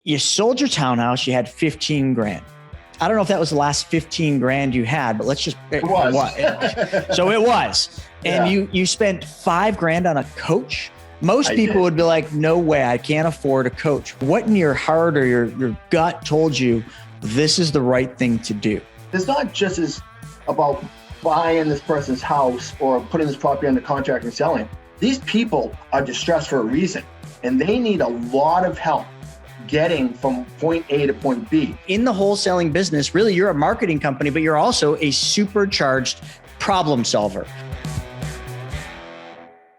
You sold your townhouse, you had 15 grand. I don't know if that was the last 15 grand you had, but let's just, it was. So it was. And yeah. you spent 5 grand on a coach. Most people would be like, no way, I can't afford a coach. What in your heart or your gut told you this is the right thing to do? It's not just as about buying this person's house or putting this property under contract and selling. These people are distressed for a reason, and they need a lot of help getting from point A to point B. In the wholesaling business, really, you're a marketing company, but you're also a supercharged problem solver.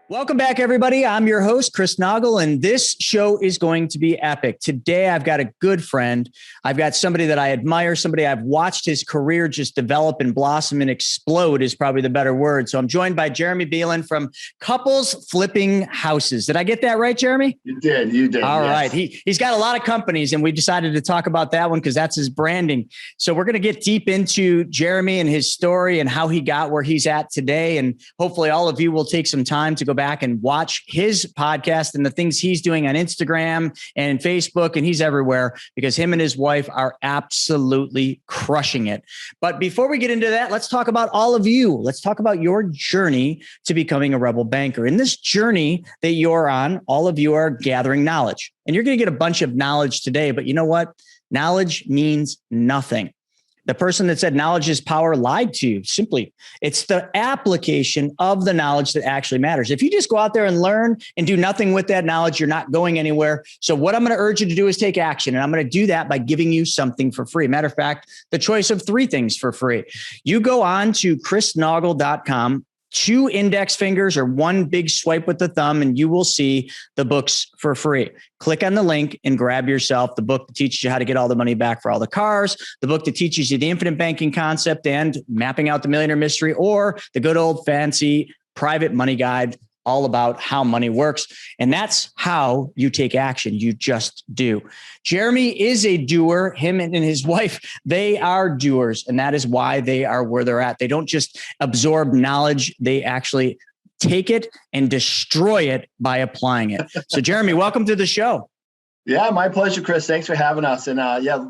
Welcome back, everybody. I'm your host, Chris Naugle, and this show is going to be epic. Today, I've got a good friend. I've got somebody that I admire, somebody I've watched his career just develop and blossom and explode is probably the better word. So I'm joined by Jeremy Beland from Couples Flipping Houses. Did I get that right, Jeremy? You did. All right. He's got a lot of companies, and we decided to talk about that one because that's his branding. So we're going to get deep into Jeremy and his story and how he got where he's at today. And hopefully all of you will take some time to go back and watch his podcast and the things he's doing on Instagram and Facebook, and he's everywhere because him and his wife are absolutely crushing it. But before we get into that, let's talk about all of you. Let's talk about your journey to becoming a rebel banker. In this journey that you're on, all of you are gathering knowledge, and you're going to get a bunch of knowledge today. But you know what? Knowledge means nothing. The person that said knowledge is power lied to you. Simply, it's the application of the knowledge that actually matters. If you just go out there and learn and do nothing with that knowledge, you're not going anywhere. So what I'm going to urge you to do is take action. And I'm going to do that by giving you something for free. Matter of fact, the choice of 3 things for free. You go on to chrisnaugle.com, 2 index fingers or 1 big swipe with the thumb, and you will see the books for free. Click on the link and grab yourself the book that teaches you how to get all the money back for all the cars, the book that teaches you the infinite banking concept and mapping out the millionaire mystery, or the good old fancy private money guide, all about how money works. And that's how you take action. You just do. Jeremy is a doer. Him and his wife, they are doers. And that is why they are where they're at. They don't just absorb knowledge. They actually take it and destroy it by applying it. So Jeremy, welcome to the show. Yeah, my pleasure, Chris. Thanks for having us. And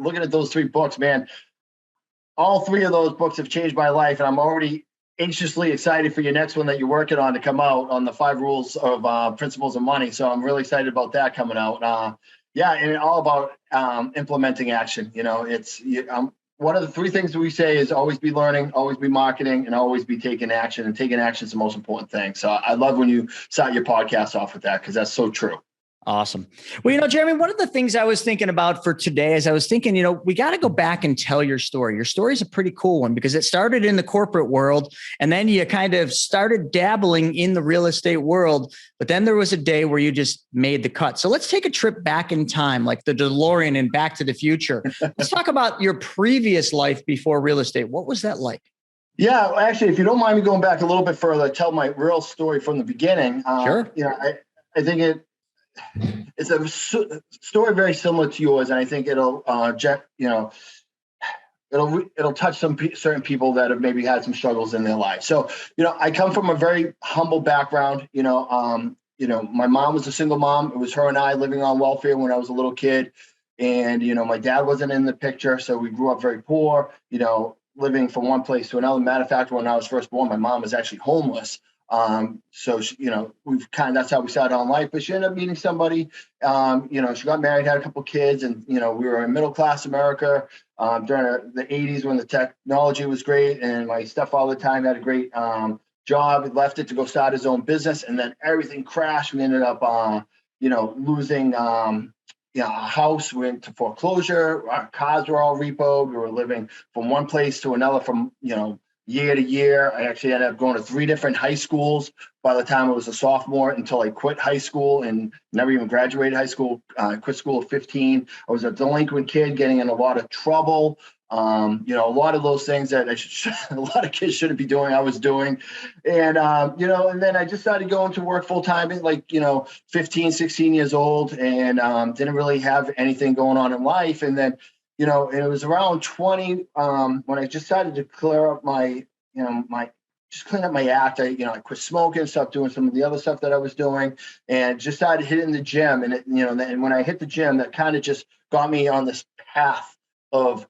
looking at those 3 books, man, all 3 of those books have changed my life. And I'm already anxiously excited for your next one that you're working on to come out on the 5 rules of principles of money. So I'm really excited about that coming out. And all about implementing action. You know, one of the 3 things that we say is always be learning, always be marketing, and always be taking action. And taking action is the most important thing. So I love when you start your podcast off with that because that's so true. Awesome. Well, Jeremy, one of the things I was thinking about for today is I was thinking, we got to go back and tell your story. Your story is a pretty cool one because it started in the corporate world and then you kind of started dabbling in the real estate world. But then there was a day where you just made the cut. So let's take a trip back in time, like the DeLorean and Back to the Future. Let's talk about your previous life before real estate. What was that like? Yeah, actually, if you don't mind me going back a little bit further, tell my real story from the beginning. Sure. I think it's a story very similar to yours, and I think it'll touch certain people that have maybe had some struggles in their life. So, I come from a very humble background. My mom was a single mom. It was her and I living on welfare when I was a little kid, and my dad wasn't in the picture, so we grew up very poor. Living from one place to another. Matter of fact, when I was first born, my mom was actually homeless. So she, that's how we started on life, but she ended up meeting somebody, she got married, had a couple kids, and, we were in middle-class America, during the 80s when the technology was great. And my stepfather at the time had a great, job. He left it to go start his own business. And then everything crashed. We ended up, losing, a house went to foreclosure. Our cars were all repoed. We were living from one place to another from, year to year. I actually ended up going to 3 different high schools by the time I was a sophomore until I quit high school and never even graduated high school. I quit school at 15. I was a delinquent kid getting in a lot of trouble. A lot of those things that a lot of kids shouldn't be doing, I was doing. And, and then I just started going to work full time at 15, 16 years old and didn't really have anything going on in life. And then, and it was around 20 when I just started to clear up my just clean up my act. I quit smoking, stopped doing some of the other stuff that I was doing, and just started hitting the gym. And and when I hit the gym, that kind of just got me on this path of,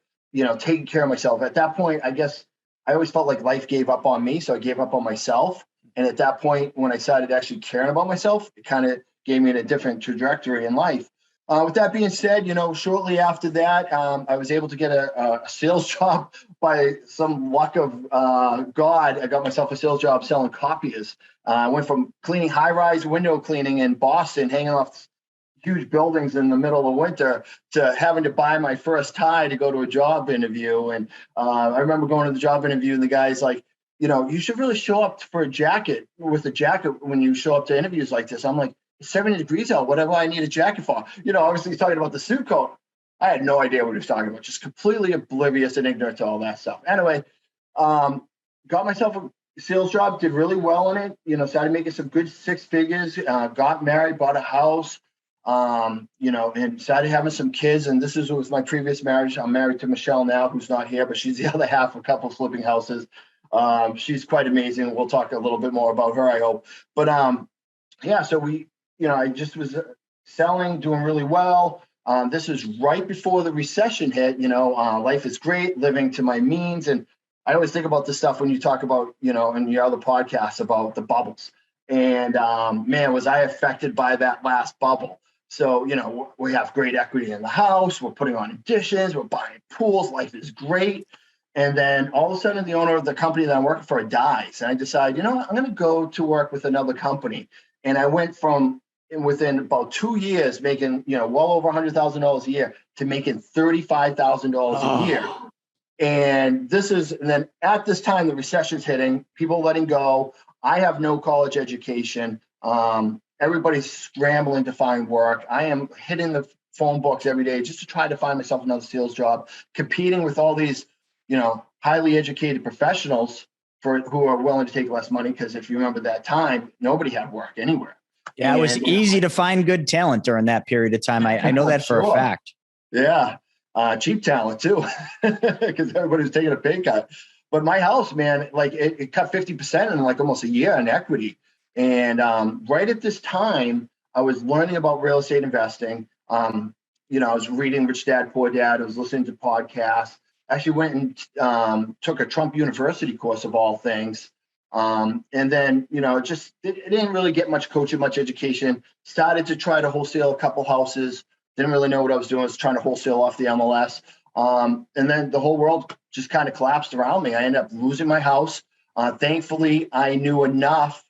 taking care of myself. At that point, I guess I always felt like life gave up on me. So I gave up on myself. And at that point, when I started actually caring about myself, it kind of gave me a different trajectory in life. With that being said, shortly after that, I was able to get a sales job by some luck of God. I got myself a sales job selling copiers. I went from cleaning high-rise window cleaning in Boston, hanging off huge buildings in the middle of winter, to having to buy my first tie to go to a job interview. And I remember going to the job interview, and the guy's like, you should really show up for a jacket when you show up to interviews like this. I'm like, it's 70 degrees out. Whatever I need a jacket for. Obviously he's talking about the suit coat. I had no idea what he was talking about. Just completely oblivious and ignorant to all that stuff. Anyway, got myself a sales job, did really well in it. Started making some good six figures, got married, bought a house, and started having some kids. And this was my previous marriage. I'm married to Michelle now, who's not here, but she's the other half of a couple flipping houses. She's quite amazing. We'll talk a little bit more about her, I hope. But so I just was selling, doing really well. This was right before the recession hit. Life is great, living to my means. And I always think about this stuff when you talk about, in your other podcasts about the bubbles. And man, was I affected by that last bubble. So, we have great equity in the house. We're putting on additions. We're buying pools. Life is great. And then all of a sudden, the owner of the company that I'm working for dies. And I decide, I'm going to go to work with another company. And I went from within about 2 years making, well over $100,000 a year to making $35,000 a year. And then at this time, the recession's hitting, people letting go. I have no college education. Everybody's scrambling to find work. I am hitting the phone books every day just to try to find myself another sales job, competing with all these, highly educated professionals who are willing to take less money. Because if you remember that time, nobody had work anywhere. Yeah, it was easy to find good talent during that period of time. I know that for a fact. Yeah. Cheap talent too, because everybody was taking a pay cut. But my house, man, like it cut 50% in like almost a year in equity. And right at this time, I was learning about real estate investing. I was reading Rich Dad, Poor Dad. I was listening to podcasts. Actually went and took a Trump University course of all things. And then, it didn't really get much coaching, much education. Started to try to wholesale a couple houses. Didn't really know what I was doing. I was trying to wholesale off the MLS. And then the whole world just kind of collapsed around me. I ended up losing my house. Thankfully, I knew enough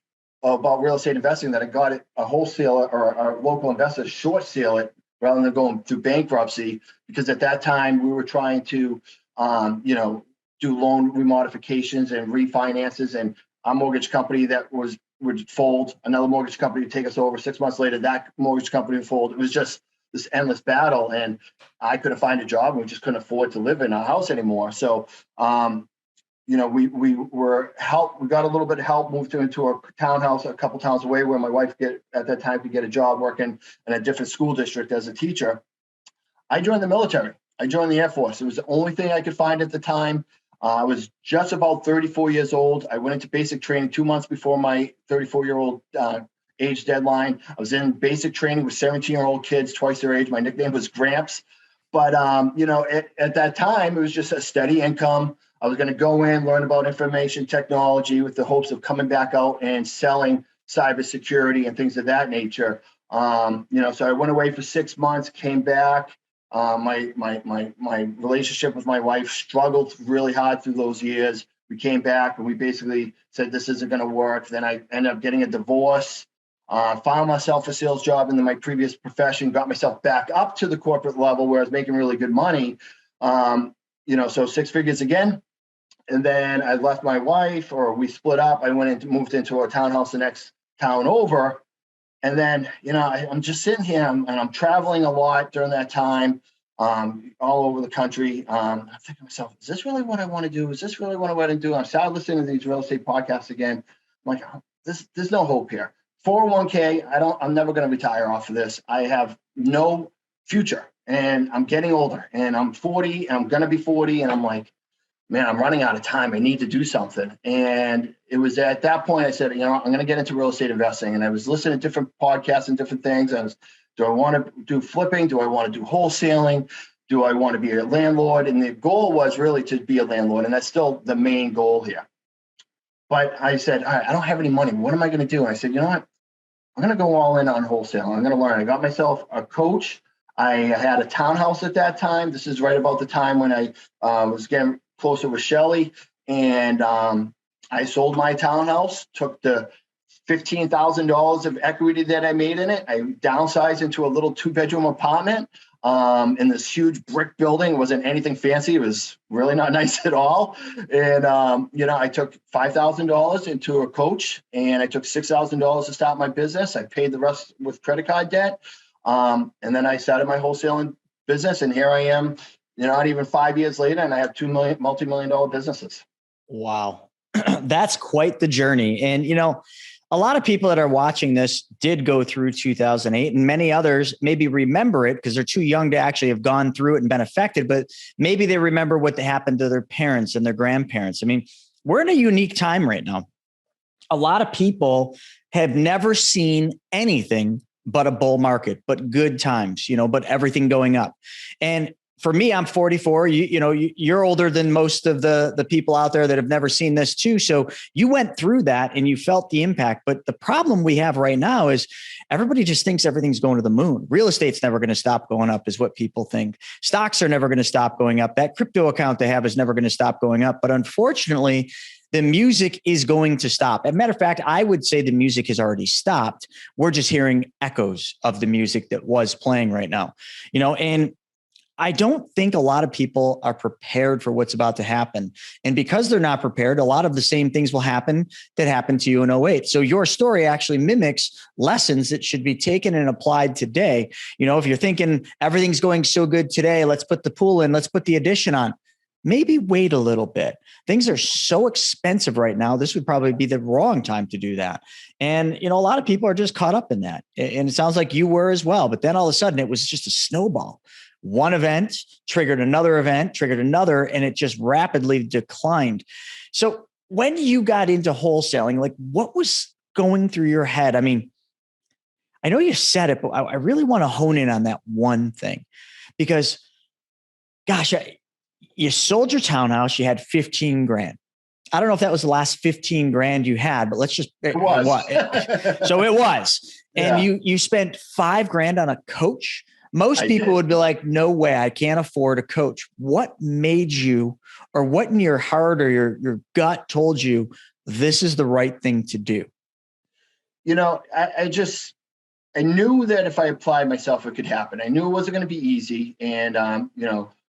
about real estate investing that I got it a wholesaler or a local investor to short sale it rather than going through bankruptcy. Because at that time, we were trying to, do loan remodifications and refinances, and our mortgage company would fold. Another mortgage company would take us over. 6 months later, that mortgage company would fold. It was just this endless battle, and I couldn't find a job. We just couldn't afford to live in our house anymore. So, we were helped. We got a little bit of help, moved into a townhouse a couple towns away, where my wife at that time could get a job working in a different school district as a teacher. I joined the military. I joined the Air Force. It was the only thing I could find at the time. I was just about 34 years old. I went into basic training 2 months before my 34-year-old age deadline. I was in basic training with 17-year-old kids, twice their age. My nickname was Gramps. But, at that time, it was just a steady income. I was going to go in, learn about information technology with the hopes of coming back out and selling cybersecurity and things of that nature. So I went away for 6 months, came back. My relationship with my wife struggled really hard through those years. We came back and we basically said, this isn't going to work. Then I ended up getting a divorce, found myself a sales job in my previous profession, got myself back up to the corporate level where I was making really good money. So 6 figures again. And then I left my wife, or we split up. I moved into a townhouse the next town over. And then, I'm just sitting here and I'm traveling a lot during that time, all over the country. I'm thinking to myself, is this really what I want to do? Is this really what I want to do? And I started listening to these real estate podcasts again. I'm like, there's no hope here. 401k, I'm never going to retire off of this. I have no future, and I'm getting older, and I'm 40, and I'm going to be 40. And I'm like, man, I'm running out of time. I need to do something. And it was at that point I said, I'm going to get into real estate investing. And I was listening to different podcasts and different things. Do I want to do flipping? Do I want to do wholesaling? Do I want to be a landlord? And the goal was really to be a landlord. And that's still the main goal here. But I said, all right, I don't have any money. What am I going to do? And I said, you know what? I'm going to go all in on wholesale. I'm going to learn. I got myself a coach. I had a townhouse at that time. This is right about the time when I was getting closer with Shelly. And I sold my townhouse, took the $15,000 of equity that I made in it. I downsized into a little 2-bedroom apartment in this huge brick building. It wasn't anything fancy. It was really not nice at all. And, I took $5,000 into a coach, and I took $6,000 to start my business. I paid the rest with credit card debt. And then I started my wholesaling business, and here I am, not even 5 years later, and I have $2 multi-million-dollar businesses. Wow. That's quite the journey. And, a lot of people that are watching this did go through 2008, and many others maybe remember it because they're too young to actually have gone through it and been affected, but maybe they remember what happened to their parents and their grandparents. I mean, we're in a unique time right now. A lot of people have never seen anything but a bull market, but good times, but everything going up. And for me, I'm 44. You're older than most of the people out there that have never seen this too. So you went through that and you felt the impact. But the problem we have right now is everybody just thinks everything's going to the moon. Real estate's never going to stop going up is what people think. Stocks are never going to stop going up. That crypto account they have is never going to stop going up. But unfortunately, the music is going to stop. As a matter of fact, I would say the music has already stopped. We're just hearing echoes of the music that was playing right now, and I don't think a lot of people are prepared for what's about to happen. And because they're not prepared, a lot of the same things will happen that happened to you in 2008. So your story actually mimics lessons that should be taken and applied today. If you're thinking everything's going so good today, let's put the pool in, let's put the addition on. Maybe wait a little bit. Things are so expensive right now. This would probably be the wrong time to do that. And, a lot of people are just caught up in that. And it sounds like you were as well. But then all of a sudden it was just a snowball. One event triggered another event, triggered another, and it just rapidly declined. So when you got into wholesaling, like what was going through your head? I mean, I know you said it, but I really want to hone in on that one thing because, gosh, you sold your townhouse, you had 15 grand. I don't know if that was the last 15 grand you had, but let's just, it was. So it was. And Yeah. you spent 5 grand on a coach. Most people would be like, no way, I can't afford a coach. What made you, or what in your heart or your gut told you this is the right thing to do? I knew that if I applied myself, it could happen. I knew it wasn't going to be easy. And,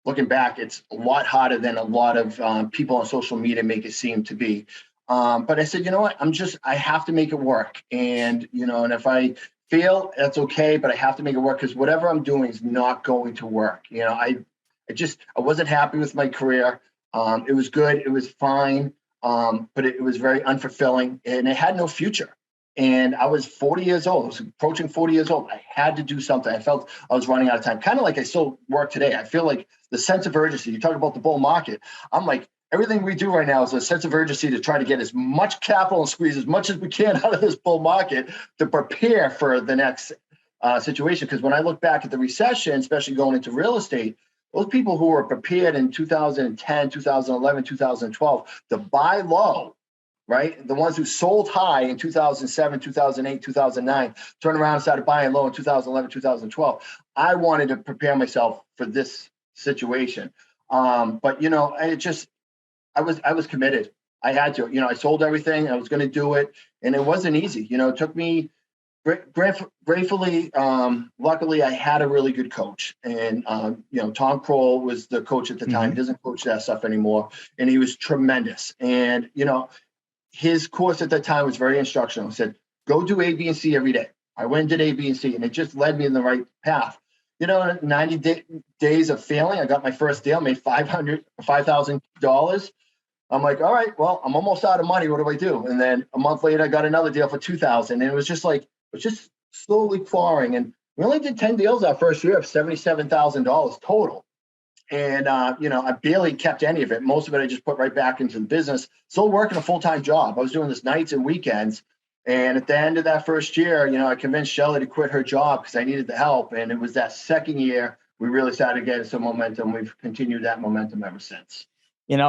looking back, it's a lot harder than a lot of people on social media make it seem to be. But I said, you know what, I have to make it work. And, and if I fail, that's okay, but I have to make it work because whatever I'm doing is not going to work. I wasn't happy with my career. It was good. It was fine. But it was very unfulfilling and it had no future. And I was 40 years old. I was approaching 40 years old. I had to do something. I felt I was running out of time, kind of like I still work today. I feel like the sense of urgency, you talk about the bull market. I'm like, everything we do right now is a sense of urgency to try to get as much capital and squeeze as much as we can out of this bull market to prepare for the next situation. Because when I look back at the recession, especially going into real estate, those people who were prepared in 2010, 2011, 2012 to buy low, right? The ones who sold high in 2007, 2008, 2009, turned around and started buying low in 2011, 2012. I wanted to prepare myself for this situation. But, I was committed. I had to, I sold everything. I was going to do it. And it wasn't easy. It took me gratefully, luckily, I had a really good coach. And, Tom Kroll was the coach at the time. He doesn't coach that stuff anymore. And he was tremendous. And, his course at that time was very instructional. He said, go do A, B, and C every day. I went and did A, B, and C, and it just led me in the right path. 90 days of failing, I got my first deal, made $5,000. I'm like, all right, well, I'm almost out of money. What do I do? And then a month later, I got another deal for $2,000. And it was just slowly clawing. And we only did 10 deals our first year of $77,000 total. And, I barely kept any of it. Most of it I just put right back into the business, still working a full-time job. I was doing this nights and weekends. And at the end of that first year, I convinced Shelly to quit her job because I needed the help. And it was that second year we really started getting some momentum. We've continued that momentum ever since. And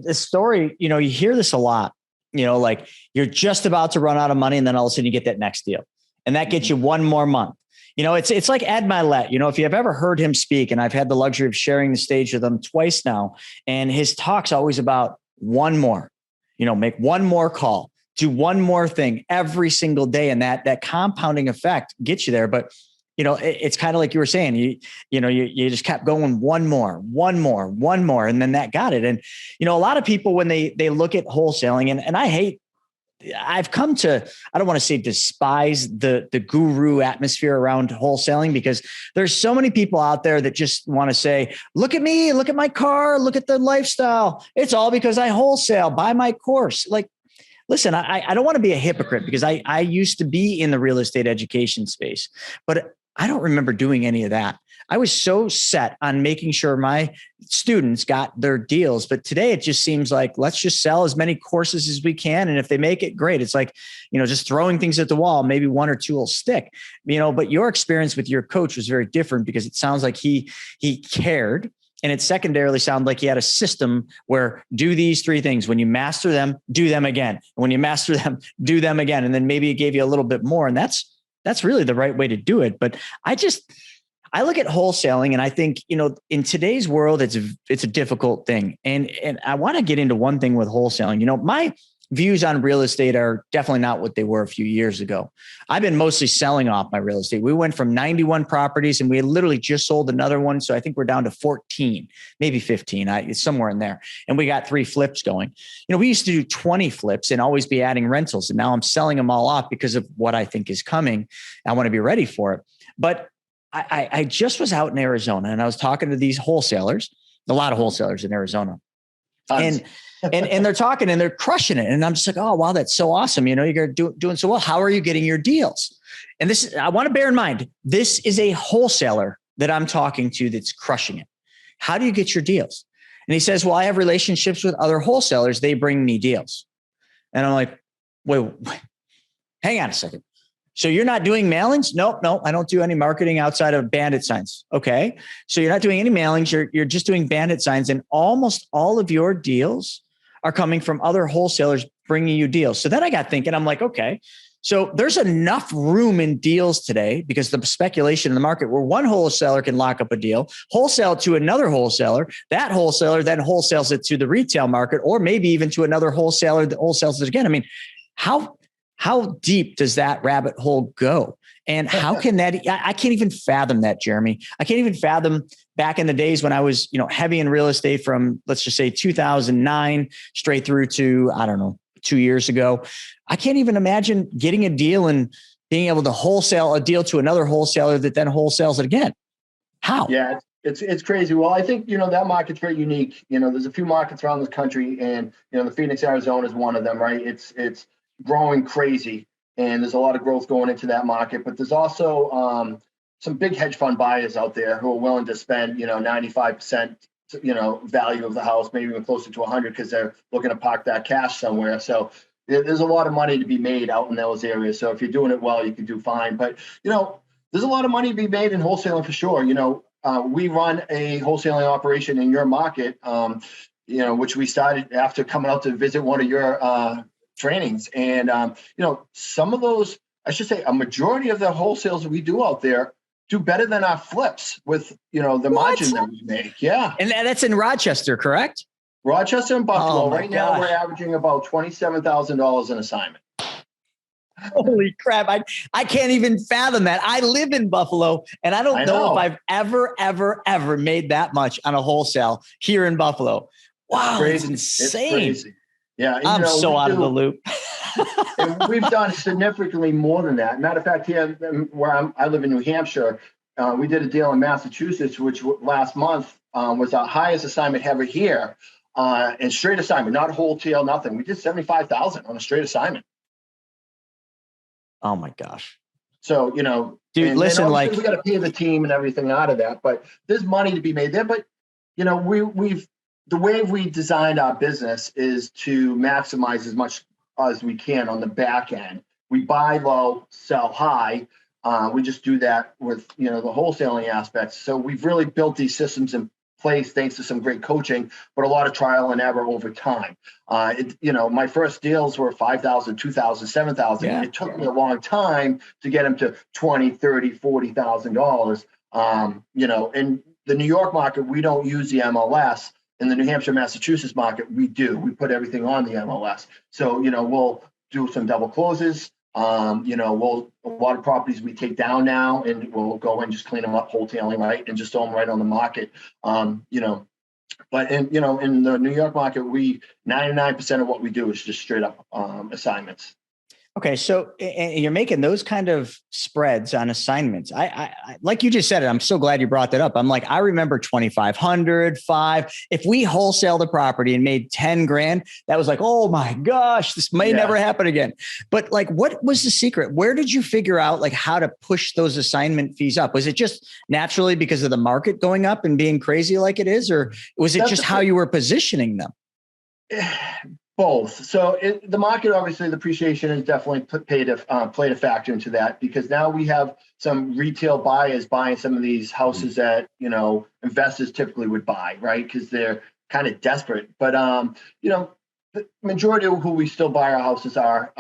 the story, you hear this a lot, like you're just about to run out of money and then all of a sudden you get that next deal and that gets you one more month. It's like Ed Milet, if you've ever heard him speak, and I've had the luxury of sharing the stage with him twice now, and his talk's always about one more, make one more call, do one more thing every single day. And that compounding effect gets you there. But, it's kind of like you were saying, you just kept going one more. And then that got it. And, a lot of people, when they look at wholesaling and I've come to, I don't want to say despise the guru atmosphere around wholesaling, because there's so many people out there that just want to say, look at me, look at my car, look at the lifestyle. It's all because I wholesale, buy my course. Like, listen, I don't want to be a hypocrite because I used to be in the real estate education space, but I don't remember doing any of that. I was so set on making sure my students got their deals. But today it just seems like, let's just sell as many courses as we can. And if they make it, great. It's like, just throwing things at the wall, maybe one or two will stick, but your experience with your coach was very different because it sounds like he cared. And it secondarily sounded like he had a system where do these three things. When you master them, do them again. And when you master them, do them again. And then maybe it gave you a little bit more. And that's really the right way to do it. But I look at wholesaling and I think, in today's world, it's a difficult thing. And I want to get into one thing with wholesaling. My views on real estate are definitely not what they were a few years ago. I've been mostly selling off my real estate. We went from 91 properties and we literally just sold another one. So I think we're down to 14, maybe 15, it's somewhere in there. And we got 3 flips going. We used to do 20 flips and always be adding rentals. And now I'm selling them all off because of what I think is coming. I want to be ready for it. But I just was out in Arizona and I was talking to these wholesalers, a lot of wholesalers in Arizona. And they're talking and they're crushing it. And I'm just like, oh, wow, that's so awesome. You're doing so well. How are you getting your deals? And I want to bear in mind, this is a wholesaler that I'm talking to that's crushing it. How do you get your deals? And he says, well, I have relationships with other wholesalers. They bring me deals. And I'm like, wait, hang on a second. So you're not doing mailings? Nope. I don't do any marketing outside of bandit signs. Okay. So you're not doing any mailings. You're just doing bandit signs. And almost all of your deals are coming from other wholesalers bringing you deals. So then I got thinking, I'm like, okay, so there's enough room in deals today because the speculation in the market where one wholesaler can lock up a deal, wholesale it to another wholesaler, that wholesaler then wholesales it to the retail market, or maybe even to another wholesaler that wholesales it again. I mean, how deep does that rabbit hole go? And how can that, I can't even fathom that, Jeremy. I can't even fathom back in the days when I was, heavy in real estate from, let's just say 2009 straight through to, 2 years ago. I can't even imagine getting a deal and being able to wholesale a deal to another wholesaler that then wholesales it again. How? Yeah, it's crazy. Well, I think, that market's very unique. There's a few markets around this country and, the Phoenix, Arizona is one of them, right? It's growing crazy. And there's a lot of growth going into that market, but there's also some big hedge fund buyers out there who are willing to spend, 95%, value of the house, maybe even closer to 100 because they're looking to park that cash somewhere. So there's a lot of money to be made out in those areas. So if you're doing it well, you can do fine. But, there's a lot of money to be made in wholesaling for sure. We run a wholesaling operation in your market, which we started after coming out to visit one of your trainings. And, some of those, I should say a majority of the wholesales that we do out there do better than our flips with, the margin that we make. Yeah. And that's in Rochester, correct? Rochester and Buffalo. Right now gosh. we're averaging about $27,000 an assignment. Holy crap. I can't even fathom that. I live in Buffalo and I don't know if I've ever made that much on a wholesale here in Buffalo. Wow. It's insane. It's crazy. Yeah. I'm so out of the loop. And we've done significantly more than that. Matter of fact, here where I live in New Hampshire, we did a deal in Massachusetts, which last month was our highest assignment ever here, and straight assignment, not wholesale, nothing. We did $75,000 on a straight assignment. Oh my gosh! So dude, listen, like we got to pay the team and everything out of that, but there's money to be made there. But The way we designed our business is to maximize as much as we can on the back end. We buy low, sell high. We just do that with, the wholesaling aspects. So we've really built these systems in place thanks to some great coaching, but a lot of trial and error over time. My first deals were $5,000, $2,000, $7,000. Yeah. It took me a long time to get them to $20,000, $30,000, $40,000. In the New York market, we don't use the MLS. In the New Hampshire, Massachusetts market, we do. We put everything on the MLS. So, we'll do some double closes. A lot of properties we take down now, and we'll go and just clean them up wholesaling, right, and just throw them right on the market. But in the New York market, 99% of what we do is just straight up assignments. Okay. So and you're making those kind of spreads on assignments. I like you just said it. I'm so glad you brought that up. I'm like, I remember 2,500, $5,000. If we wholesale the property and made 10 grand, that was like, oh my gosh, this may never happen again. But like, what was the secret? Where did you figure out like how to push those assignment fees up? Was it just naturally because of the market going up and being crazy like it is? Or was it just how you were positioning them? Both. So the market, obviously, the appreciation has definitely played a factor into that, because now we have some retail buyers buying some of these houses that, investors typically would buy, right? Because they're kind of desperate. But, the majority of who we still buy our houses are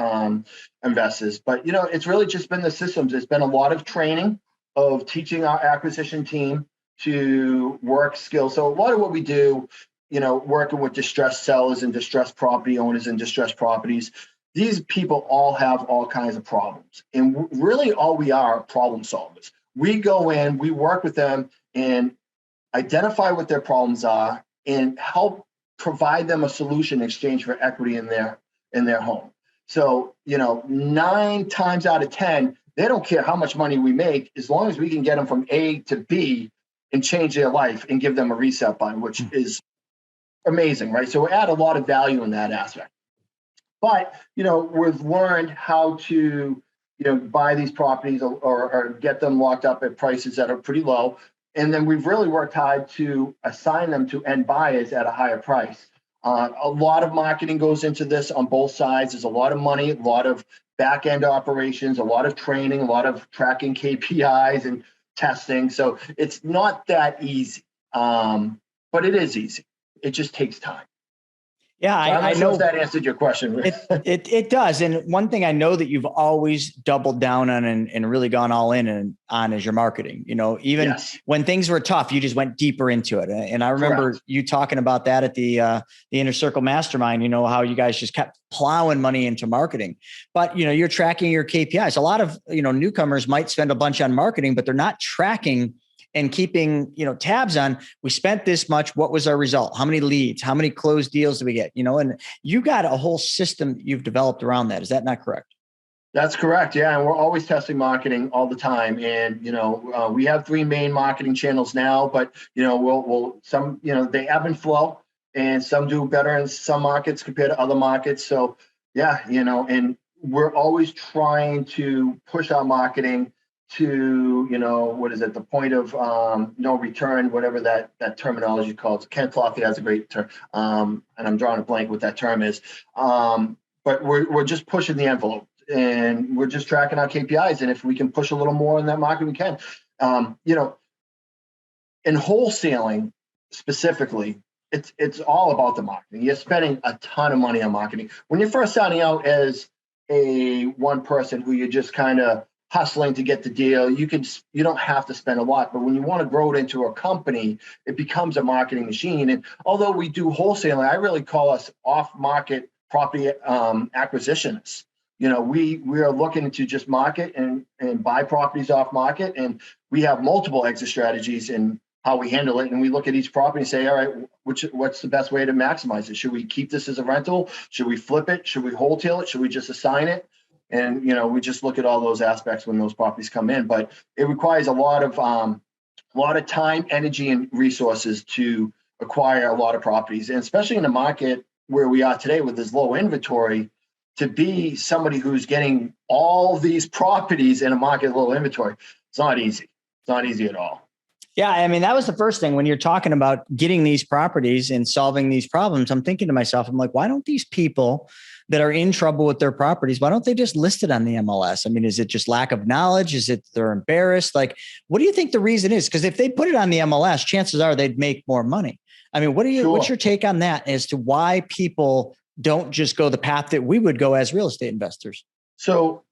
investors. But, it's really just been the systems. There's been a lot of training of teaching our acquisition team to work skills. So a lot of what we do, working with distressed sellers and distressed property owners and distressed properties, these people all have all kinds of problems. And really all we are problem solvers. We go in, we work with them and identify what their problems are and help provide them a solution in exchange for equity in their home. So, 9 times out of 10, they don't care how much money we make, as long as we can get them from A to B and change their life and give them a reset button, which is amazing, right? So we add a lot of value in that aspect. But, we've learned how to, buy these properties or get them locked up at prices that are pretty low. And then we've really worked hard to assign them to end buyers at a higher price. A lot of marketing goes into this on both sides. There's a lot of money, a lot of back-end operations, a lot of training, a lot of tracking KPIs and testing. So it's not that easy, but it is easy. It just takes time. Yeah, I know if that answered your question. It does. And one thing I know that you've always doubled down on and really gone all in on is your marketing. Even when things were tough, you just went deeper into it. And I remember you talking about that at the Inner Circle Mastermind, how you guys just kept plowing money into marketing. But, you're tracking your KPIs. A lot of, newcomers might spend a bunch on marketing, but they're not tracking and keeping, tabs on, we spent this much. What was our result? How many leads? How many closed deals do we get? And you got a whole system you've developed around that. Is that not correct? That's correct. Yeah. And we're always testing marketing all the time. And, we have 3 main marketing channels now, but, we'll some, they ebb and flow, and some do better in some markets compared to other markets. So yeah, and we're always trying to push our marketing to, the point of no return, whatever that terminology calls. Ken Clothy has a great term, and I'm drawing a blank what that term is. But we're just pushing the envelope, and we're just tracking our KPIs. And if we can push a little more in that market, we can. In wholesaling specifically, it's all about the marketing. You're spending a ton of money on marketing. When you're first starting out as a one person who you're just kind of hustling to get the deal, you don't have to spend a lot. But when you want to grow it into a company, it becomes a marketing machine. And although we do wholesaling, I really call us off-market property acquisitionists. We are looking to just market and buy properties off market, and we have multiple exit strategies in how we handle it. And we look at each property and say, all right, what's the best way to maximize it? Should we keep this as a rental? Should we flip it? Should we wholesale it? Should we just assign it? And, we just look at all those aspects when those properties come in, but it requires a lot of time, energy, and resources to acquire a lot of properties. And especially in the market where we are today with this low inventory, to be somebody who's getting all these properties in a market with low inventory, it's not easy. It's not easy at all. Yeah. I mean, that was the first thing when you're talking about getting these properties and solving these problems. I'm thinking to myself, I'm like, why don't these people that are in trouble with their properties, why don't they just list it on the MLS? I mean, is it just lack of knowledge? Is it they're embarrassed? Like, what do you think the reason is? Because if they put it on the MLS, chances are they'd make more money. I mean, what's your take on that as to why people don't just go the path that we would go as real estate investors? So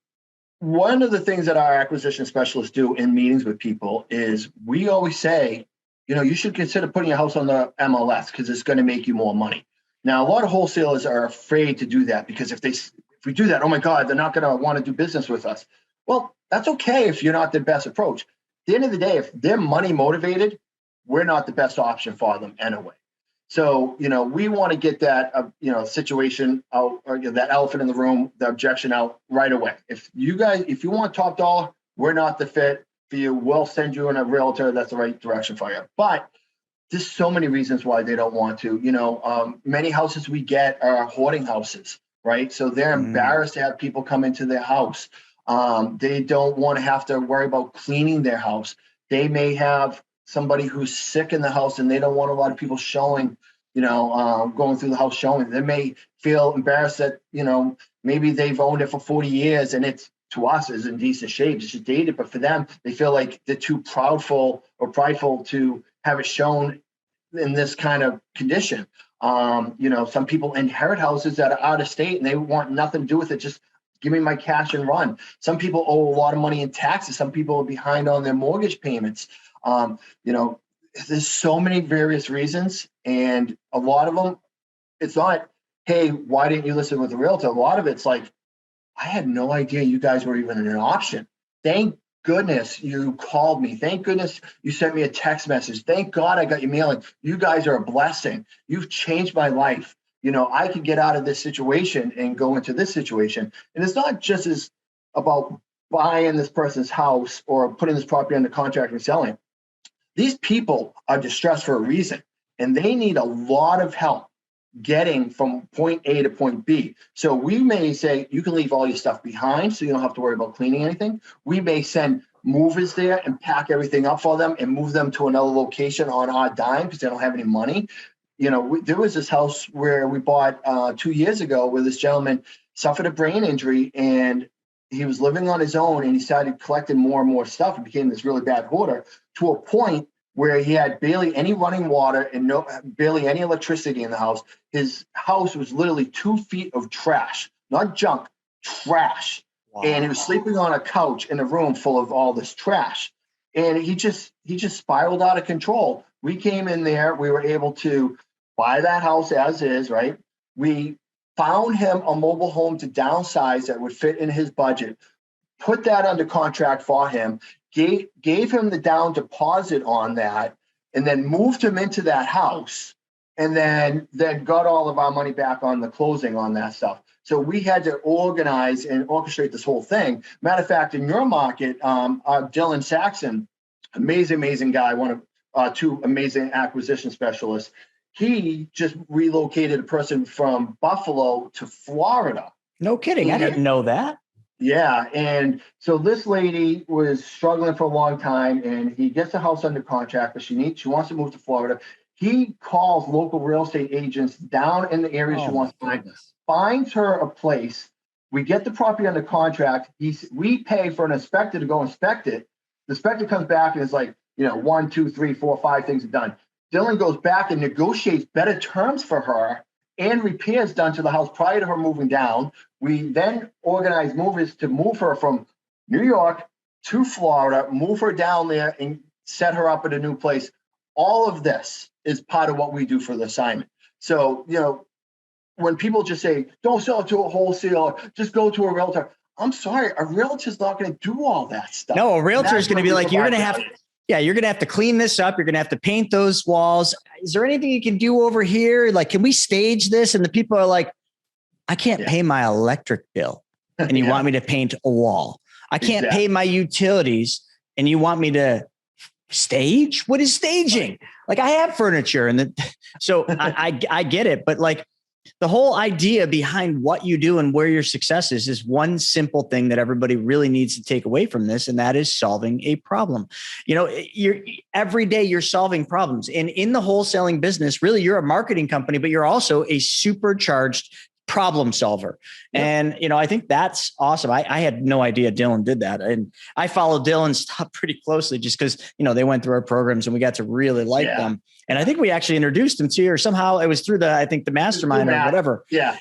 one of the things that our acquisition specialists do in meetings with people is we always say, you should consider putting your house on the MLS because it's going to make you more money. Now, a lot of wholesalers are afraid to do that because if we do that, oh my God, they're not going to want to do business with us. Well, that's okay if you're not the best approach. At the end of the day, if they're money motivated, we're not the best option for them anyway. So, we want to get that, situation out, or that elephant in the room, the objection out right away. If you want top dollar, we're not the fit for you. We'll send you in a realtor that's the right direction for you. But there's so many reasons why they don't want to. Many houses we get are hoarding houses, right? So they're embarrassed to have people come into their house. They don't want to have to worry about cleaning their house. They may have somebody who's sick in the house and they don't want a lot of people showing, going through the house showing. They may feel embarrassed that, maybe they've owned it for 40 years and it's, to us, is in decent shape. It's just dated, but for them, they feel like they're too prideful to have it shown in this kind of condition. Some people inherit houses that are out of state and they want nothing to do with it. Just give me my cash and run. Some people owe a lot of money in taxes. Some people are behind on their mortgage payments. There's so many various reasons, and a lot of them, it's not, hey, why didn't you listen with a realtor? A lot of it's like, I had no idea you guys were even an option. Thank goodness you called me. Thank goodness you sent me a text message. Thank God I got your mailing. You guys are a blessing. You've changed my life. I could get out of this situation and go into this situation. And it's not just about buying this person's house or putting this property under contract and selling. These people are distressed for a reason, and they need a lot of help getting from point A to point B. So we may say, you can leave all your stuff behind so you don't have to worry about cleaning anything. We may send movers there and pack everything up for them and move them to another location on our dime because they don't have any money. There was this house where we bought 2 years ago where this gentleman suffered a brain injury and he was living on his own, and he started collecting more and more stuff. It became this really bad hoarder to a point where he had barely any running water and barely any electricity in the house. His house was literally 2 feet of trash, not junk, trash. Wow. And he was sleeping on a couch in a room full of all this trash. And he just spiraled out of control. We came in there. We were able to buy that house as is, right? We found him a mobile home to downsize that would fit in his budget, put that under contract for him, gave him the down deposit on that, and then moved him into that house, and then got all of our money back on the closing on that stuff. So we had to organize and orchestrate this whole thing. Matter of fact, in your market, Dylan Saxon, amazing guy, one of two amazing acquisition specialists. He just relocated a person from Buffalo to Florida. No kidding. I didn't know that. Yeah. And so this lady was struggling for a long time, and he gets the house under contract, but she wants to move to Florida. He calls local real estate agents down in the area she wants to find, finds her a place. We get the property under contract. We pay for an inspector to go inspect it. The inspector comes back and is like, 1, 2, 3, 4, 5 things are done. Dylan goes back and negotiates better terms for her and repairs done to the house prior to her moving down. We then organize movers to move her from New York to Florida, move her down there and set her up at a new place. All of this is part of what we do for the assignment. So, when people just say, don't sell it to a wholesaler, just go to a realtor. I'm sorry, a realtor's not going to do all that stuff. No, a realtor is going to be like, you're going to have to clean this up. You're going to have to paint those walls. Is there anything you can do over here? Like, can we stage this? And the people are like, I can't pay my electric bill and you want me to paint a wall. I can't pay my utilities and you want me to stage? What is staging? Like, I have furniture so I get it. But like, The whole idea behind what you do and where your success is one simple thing that everybody really needs to take away from this. And that is solving a problem. Every day you're solving problems. And in the wholesaling business, really, you're a marketing company, but you're also a supercharged problem solver. Yep. And, I think that's awesome. I had no idea Dylan did that. And I follow Dylan's stuff pretty closely just because, they went through our programs and we got to really like them. And I think we actually introduced them to you, or somehow it was through the mastermind or whatever. Yeah.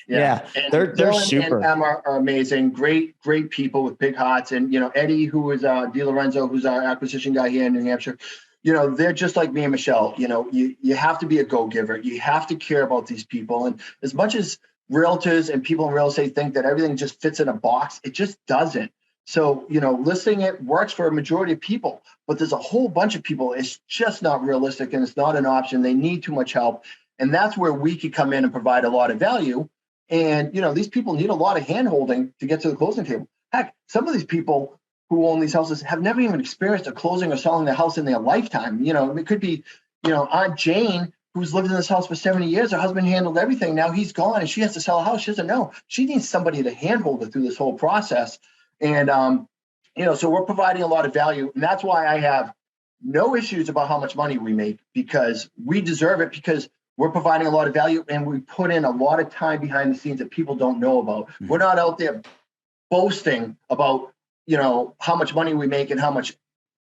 They're super. And Emma are amazing. Great people with big hearts. And, Eddie, who is DiLorenzo, who's our acquisition guy here in New Hampshire, they're just like me and Michelle. You have to be a go-giver. You have to care about these people. And as much as realtors and people in real estate think that everything just fits in a box, it just doesn't. So, listing it works for a majority of people, but there's a whole bunch of people. It's just not realistic and it's not an option. They need too much help. And that's where we could come in and provide a lot of value. And, these people need a lot of hand-holding to get to the closing table. Heck, some of these people who own these houses have never even experienced a closing or selling their house in their lifetime. It could be, Aunt Jane, who's lived in this house for 70 years. Her husband handled everything. Now he's gone and she has to sell a house. She doesn't know. She needs somebody to handhold her through this whole process. And, so we're providing a lot of value. And that's why I have no issues about how much money we make, because we deserve it, because we're providing a lot of value and we put in a lot of time behind the scenes that people don't know about. Mm-hmm. We're not out there boasting about, how much money we make and how much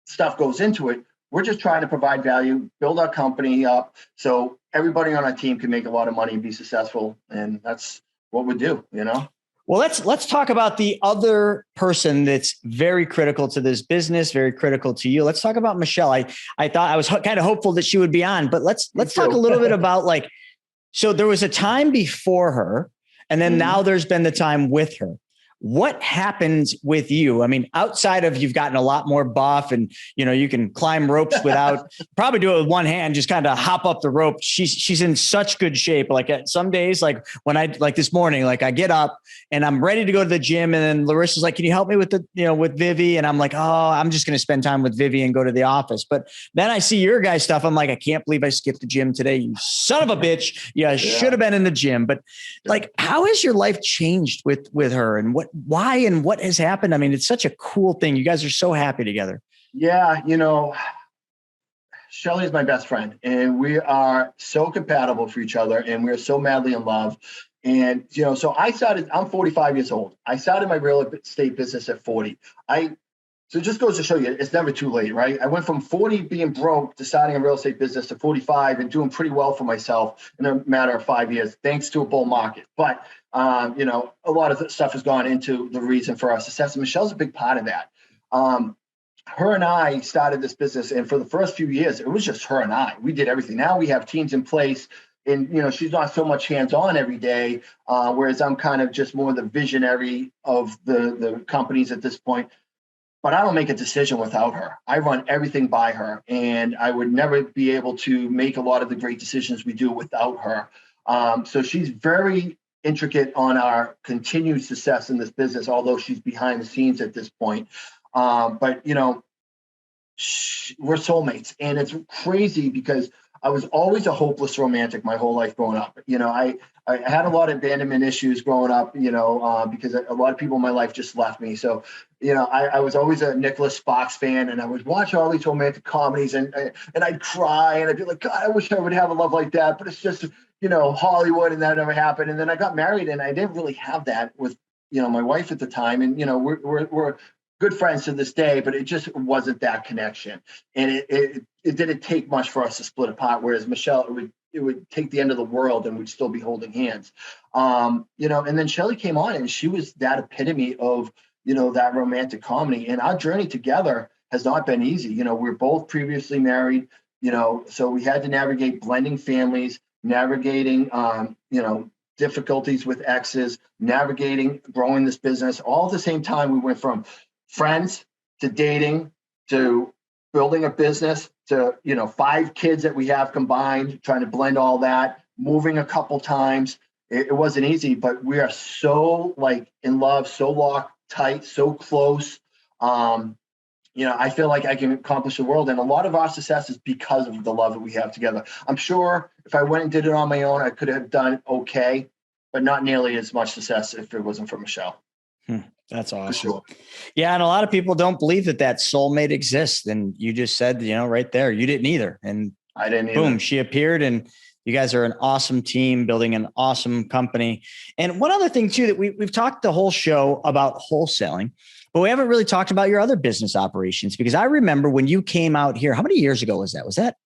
stuff goes into it. We're just trying to provide value, build our company up so everybody on our team can make a lot of money and be successful. And that's what we do, Well, let's talk about the other person that's very critical to this business, very critical to you. Let's talk about Michelle. I thought I was kind of hopeful that she would be on, but let's talk a little bit about so there was a time before her, and then now there's been the time with her. What happens with you? I mean, outside of you've gotten a lot more buff and, you can climb ropes without probably do it with one hand, just kind of hop up the rope. She's in such good shape. Like some days, when this morning, I get up and I'm ready to go to the gym. And then Larissa's like, can you help me with with Vivi? And I'm like, oh, I'm just going to spend time with Vivi and go to the office. But then I see your guys' stuff. I'm like, I can't believe I skipped the gym today. You son of a bitch. Yeah. Should have been in the gym. But how has your life changed with her, and why and what has happened? I mean, it's such a cool thing. You guys are so happy together. Yeah. Shelly is my best friend and we are so compatible for each other and we're so madly in love. And, so I'm 45 years old. I started my real estate business at 40. So it just goes to show you, it's never too late, right? I went from 40 being broke to starting a real estate business to 45 and doing pretty well for myself in a matter of 5 years, thanks to a bull market. But, a lot of stuff has gone into the reason for our success. And Michelle's a big part of that. Her and I started this business. And for the first few years, it was just her and I. We did everything. Now we have teams in place. And, she's not so much hands-on every day, whereas I'm kind of just more the visionary of the companies at this point. But I don't make a decision without her. I run everything by her, and I would never be able to make a lot of the great decisions we do without her. So she's very intricate on our continued success in this business, although she's behind the scenes at this point. But, we're soulmates, and it's crazy because I was always a hopeless romantic my whole life growing up. I had a lot of abandonment issues growing up, because a lot of people in my life just left me. So, I was always a Nicholas Sparks fan, and I would watch all these romantic comedies and I'd cry and I'd be like, God, I wish I would have a love like that. But it's just, Hollywood, and that never happened. And then I got married and I didn't really have that with, my wife at the time. And, we're good friends to this day, but it just wasn't that connection. And it didn't take much for us to split apart. Whereas Michelle, it would take the end of the world and we'd still be holding hands. And then Shelly came on and she was that epitome of, that romantic comedy. And our journey together has not been easy. We're both previously married, so we had to navigate blending families, navigating, difficulties with exes, navigating growing this business. All at the same time, we went from friends to dating to building a business to 5 kids that we have combined, trying to blend all that, moving a couple times. It wasn't easy, but we are so in love, so locked tight, so close. I feel like I can accomplish the world, and a lot of our success is because of the love that we have together. I'm sure if I went and did it on my own, I could have done okay, but not nearly as much success if it wasn't for Michelle. That's awesome. For sure. Yeah. And a lot of people don't believe that soulmate exists. And you just said, right there, you didn't either. And I didn't either. Boom, she appeared, and you guys are an awesome team building an awesome company. And one other thing too, that we've talked the whole show about wholesaling, but we haven't really talked about your other business operations, because I remember when you came out here, how many years ago was that? Was that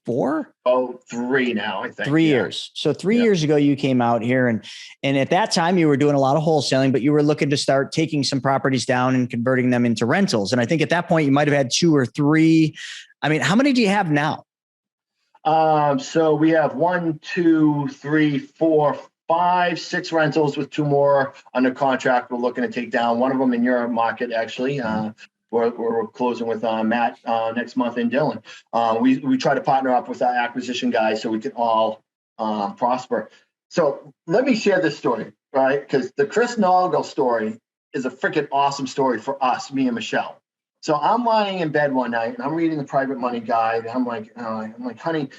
4? Oh, 3 now, I think. 3 years. So 3 years ago, you came out here, and at that time you were doing a lot of wholesaling, but you were looking to start taking some properties down and converting them into rentals. And I think at that point you might've had 2 or 3. I mean, how many do you have now? So we have 1, 2, 3, 4, 5, 6 rentals with 2 more under contract. We're looking to take down one of them in your market, actually. We're closing with Matt next month in Dillon. We try to partner up with our acquisition guys so we can all prosper. So let me share this story, right? Because the Chris Naugle story is a freaking awesome story for us, me and Michelle. So I'm lying in bed one night and I'm reading the private money guide. And I'm like, honey,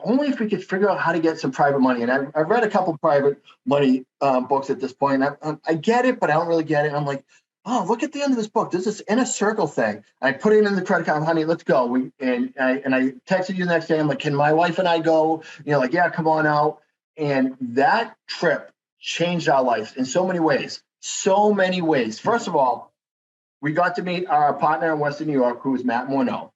only if we could figure out how to get some private money. And I've read a couple private money books at this point. I get it, but I don't really get it. And I'm like, oh, look at the end of this book. There's this inner circle thing. I put it in the credit card, honey, let's go. And I texted you the next day. I'm like, can my wife and I go? Like, yeah, come on out. And that trip changed our life in so many ways. So many ways. First of all, we got to meet our partner in Western New York, who is Matt Morneau.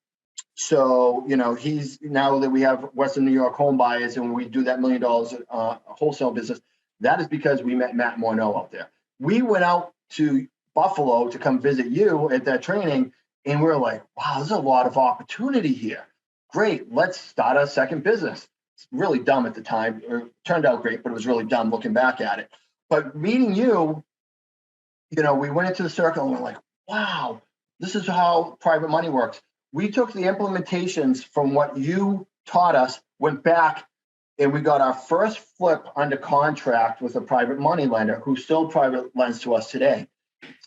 So, he's, now that we have Western New York home buyers and we do that $1 million wholesale business, that is because we met Matt Morneau out there. We went out to Buffalo to come visit you at that training, and we were like, wow, there's a lot of opportunity here. Great, let's start a second business. It's really dumb at the time. It turned out great, but it was really dumb looking back at it. But meeting you, we went into the circle and we're like, wow, this is how private money works. We took the implementations from what you taught us, went back, and we got our first flip under contract with a private money lender who still private lends to us today.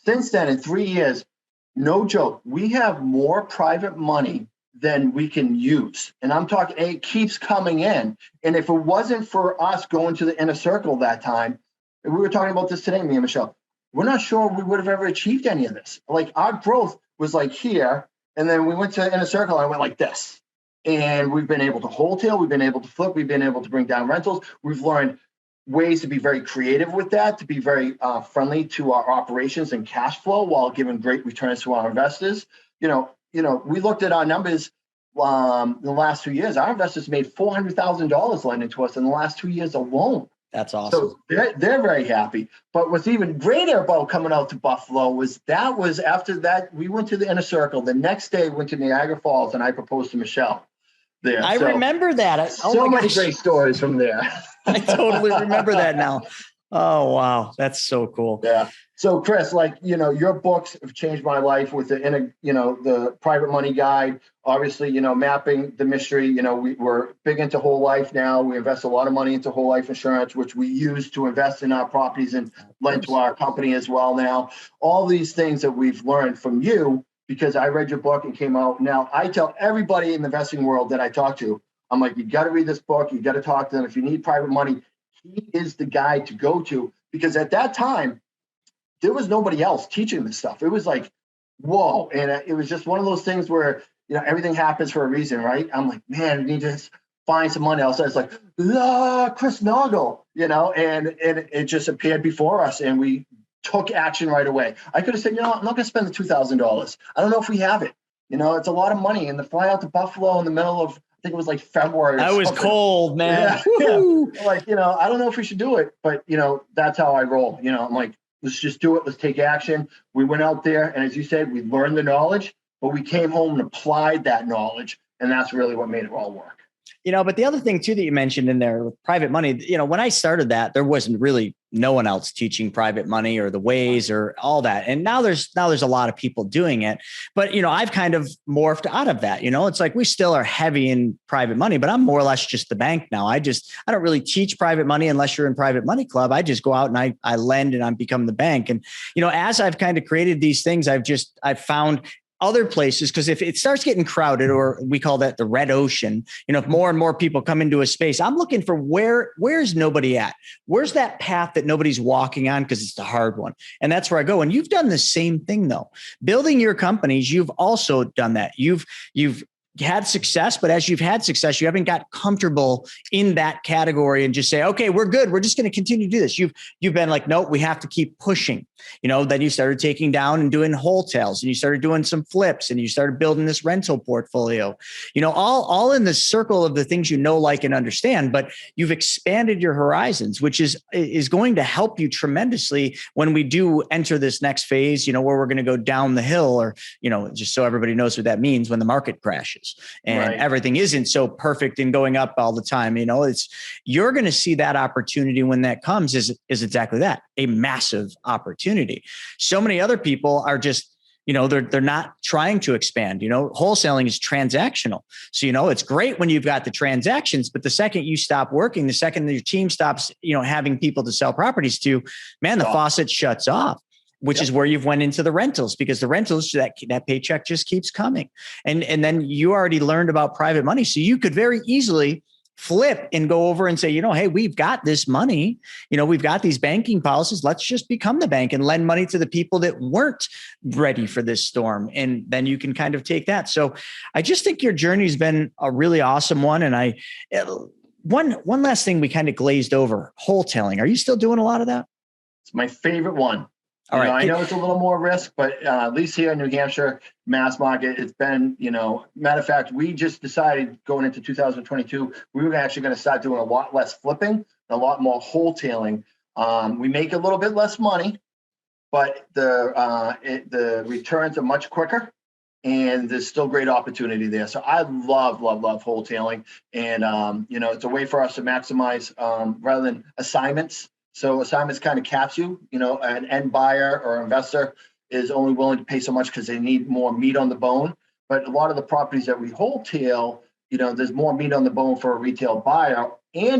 Since then, in 3 years, no joke, we have more private money than we can use. And I'm talking, it keeps coming in. And if it wasn't for us going to the inner circle that time, and we were talking about this today, me and Michelle, we're not sure we would have ever achieved any of this. Like, our growth was like here, and then we went to inner circle and I went like this. And we've been able to wholesale, we've been able to flip, we've been able to bring down rentals. We've learned ways to be very creative with that, to be very friendly to our operations and cash flow while giving great returns to our investors. We looked at our numbers in the last 2 years. Our investors made $400,000 lending to us in the last 2 years alone. That's awesome. So they're very happy. But what's even greater about coming out to Buffalo was after that, we went to the inner circle. The next day, we went to Niagara Falls, and I proposed to Michelle there. I remember that. So many great stories from there. I totally remember that now. Oh, wow. That's so cool. Yeah. So Chris, your books have changed my life with the private money guide, obviously, mapping the mystery. We're big into whole life now. We invest a lot of money into whole life insurance, which we use to invest in our properties and lend to our company as well now. All these things that we've learned from you, because I read your book and came out. Now, I tell everybody in the investing world that I talk to, I'm like, you got to read this book. You got to talk to them. If you need private money, he is the guy to go to, because at that time, there was nobody else teaching this stuff. It was like, whoa. And it was just one of those things where, everything happens for a reason, right? I'm like, man, I need to find some money else. I was like, Chris Naugle, and it just appeared before us, and we took action right away. I could have said, I'm not going to spend the $2,000. I don't know if we have it. It's a lot of money. And the fly out to Buffalo in the middle of, I think it was like February. I was cold, man. Yeah. Like, I don't know if we should do it, but that's how I roll. I'm like, let's just do it. Let's take action. We went out there, and as you said, we learned the knowledge, but we came home and applied that knowledge. And that's really what made it all work. But the other thing too, that you mentioned in there with private money, when I started that, there wasn't really no one else teaching private money or the ways or all that. And now there's a lot of people doing it, but I've kind of morphed out of that. It's like, we still are heavy in private money, but I'm more or less just the bank now. I don't really teach private money unless you're in private money club. I just go out and I lend, and I become the bank. And, as I've kind of created these things, I've found other places, because if it starts getting crowded, or we call that the red ocean, if more and more people come into a space, I'm looking for where's nobody at? Where's that path that nobody's walking on? Because it's the hard one. And that's where I go. And you've done the same thing though. Building your companies, you've also done that. You've had success, but as you've had success, you haven't got comfortable in that category and just say, okay, we're good. We're just going to continue to do this. You've been like, nope, we have to keep pushing. Then you started taking down and doing wholesales, and you started doing some flips, and you started building this rental portfolio, all in the circle of the things like and understand, but you've expanded your horizons, which is going to help you tremendously when we do enter this next phase, where we're going to go down the hill, or, just so everybody knows what that means, when the market crashes and everything isn't so perfect and going up all the time. You're going to see that opportunity when that comes is exactly that, a massive opportunity. So many other people are just, they're not trying to expand. Wholesaling is transactional. So, it's great when you've got the transactions, but the second you stop working, the second that your team stops, having people to sell properties to, man, the faucet shuts off. Which is where you've went into the rentals, because the rentals, that paycheck just keeps coming. And then you already learned about private money. So you could very easily flip and go over and say, hey, we've got this money, we've got these banking policies. Let's just become the bank and lend money to the people that weren't ready for this storm. And then you can kind of take that. So I just think your journey's been a really awesome one. And one last thing we kind of glazed over, wholesaling. Are you still doing a lot of that? It's my favorite one. All right. I know it's a little more risk, but at least here in New Hampshire, mass market, it's been, matter of fact, we just decided going into 2022, we were actually going to start doing a lot less flipping and a lot more wholesaling. We make a little bit less money, but the returns are much quicker, and there's still great opportunity there. So I love wholesaling, and, it's a way for us to maximize rather than assignments. So assignments kind of caps you, an end buyer or investor is only willing to pay so much because they need more meat on the bone. But a lot of the properties that we wholesale, there's more meat on the bone for a retail buyer,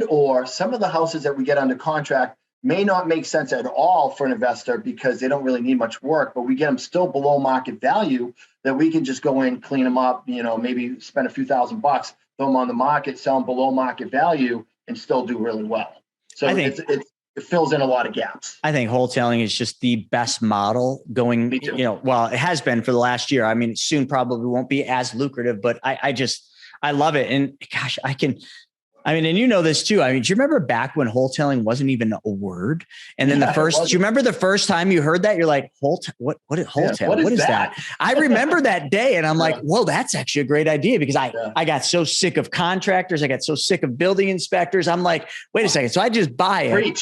or some of the houses that we get under contract may not make sense at all for an investor because they don't really need much work, but we get them still below market value that we can just go in, clean them up, maybe spend a few $1,000, throw them on the market, sell them below market value, and still do really well. So I think it fills in a lot of gaps. I think wholesaling is just the best model going, well, it has been for the last year. I mean, soon probably won't be as lucrative, but I love it. And gosh, and this too. Do you remember back when wholesaling wasn't even a word? And then do you remember the first time you heard that? You're like, what is wholesale? What is that? I remember that day. And I'm like, whoa, that's actually a great idea, because I got so sick of contractors. I got so sick of building inspectors. I'm like, wait a second. So I just buy it.